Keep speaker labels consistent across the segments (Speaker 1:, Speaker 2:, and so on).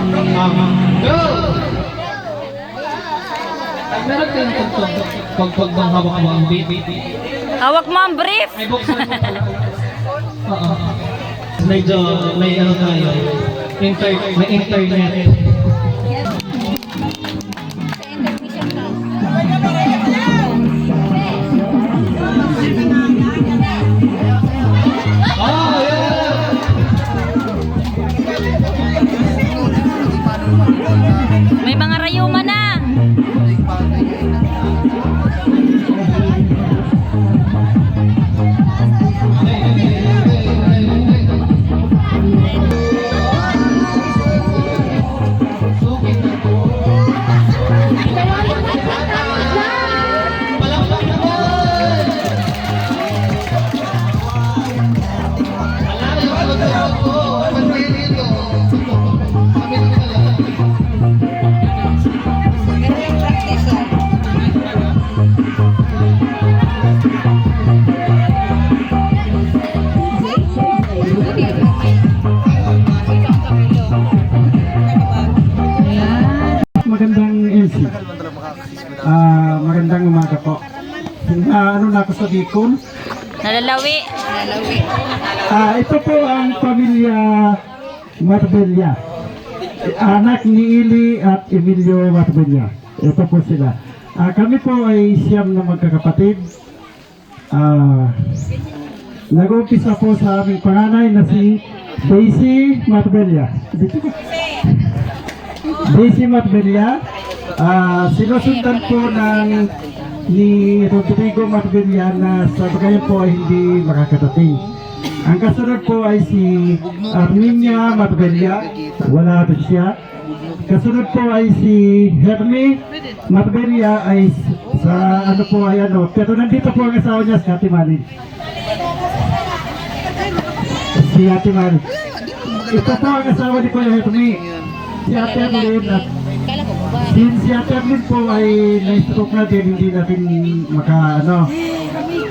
Speaker 1: Go! Ay, meron kayong pag ng hawak mo ang beat.
Speaker 2: Hawak mo ang brief.
Speaker 1: Ay, buksan mo pala. Oo. Medyo, may ano tayo. May internet. Oh, yeah!
Speaker 2: May mga rayuma na.
Speaker 3: Magandang MC. Magandang umaga po. Ano na ako sa Bicol?
Speaker 2: Nalalawi.
Speaker 3: Ito po ang pamilya Marbella. Anak ni Ili at Emilio Marbella. Ito po sila. Kami po ay siyam na magkakapatid. Nag-umpisa po sa aming panganay na si Daisy Marbella. Daisy Marbella, sinusundan po ni Rodrigo Marbella na sa bagayan po ay hindi makakadating. Ang kasunod po ay si Arminia Marbella, wala rin siya. Kasunod po ay si Hermie Marbella ay sa ano po ay ano, pero nandito po ang asawa niya si Ate Mali. Si Ate Mali. Ito po ang asawa ni Kuya Hermie. Si Ate Erlin at si Ate Erlin po ay na-stroke na din, hindi natin maka-ano.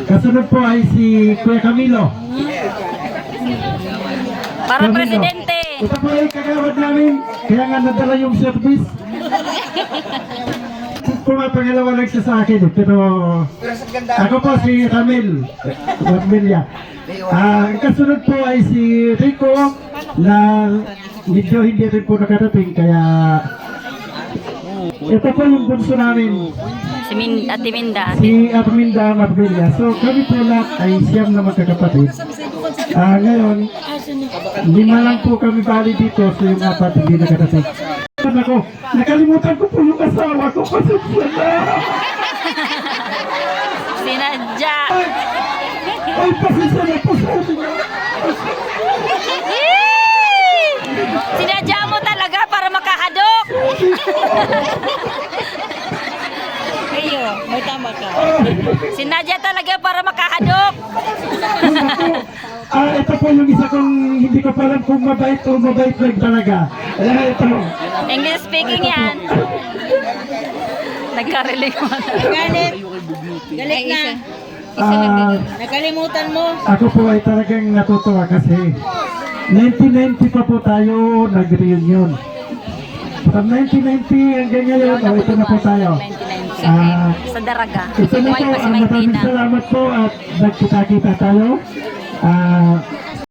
Speaker 3: Kasunod po ay si Kuya Camilo.
Speaker 2: Para
Speaker 3: Camilo.
Speaker 2: presidente.
Speaker 3: Ito po ay kagawad namin, kaya nga nadala yung service. Pumapangalawa lang siya sa akin, pero ako po si Ramil Marbella. Ang kasunod po ay si Rico na medyo hindi rin po nakarating, kaya ito po yung bunso namin,
Speaker 2: Si Ate Minda.
Speaker 3: si Arminda Marbella. So kami po lahat ay siyam na magkakapatid. Ngayon, 5 lang po kami bali dito, so yung 4 hindi nakarating. Ako, nakalimutan ko po yung asawa ko, pasensya na.
Speaker 2: Sinadya.
Speaker 3: Ay, pasensya na po sa atin.
Speaker 2: Sinadya mo talaga para makahadok. Ayo, may tama ka. Sinadya talaga para makahadok.
Speaker 3: Ito po yung isa kong hindi ko pa alam kung mabait o mabait lang talaga. Ito.
Speaker 2: English speaking yan. Nagka-relate mo na.
Speaker 4: Galit na. Nakalimutan mo.
Speaker 3: Ako po ay talagang natutuwa kasi 1990 pa po tayo nag-reunion. From 1990 hanggang ngayon, ito na po tayo.
Speaker 2: Sa Daraga.
Speaker 3: Ito na
Speaker 2: Buhay
Speaker 3: po,
Speaker 2: pa si
Speaker 3: maraming
Speaker 2: Martina.
Speaker 3: salamat po at nagkita-kita tayo.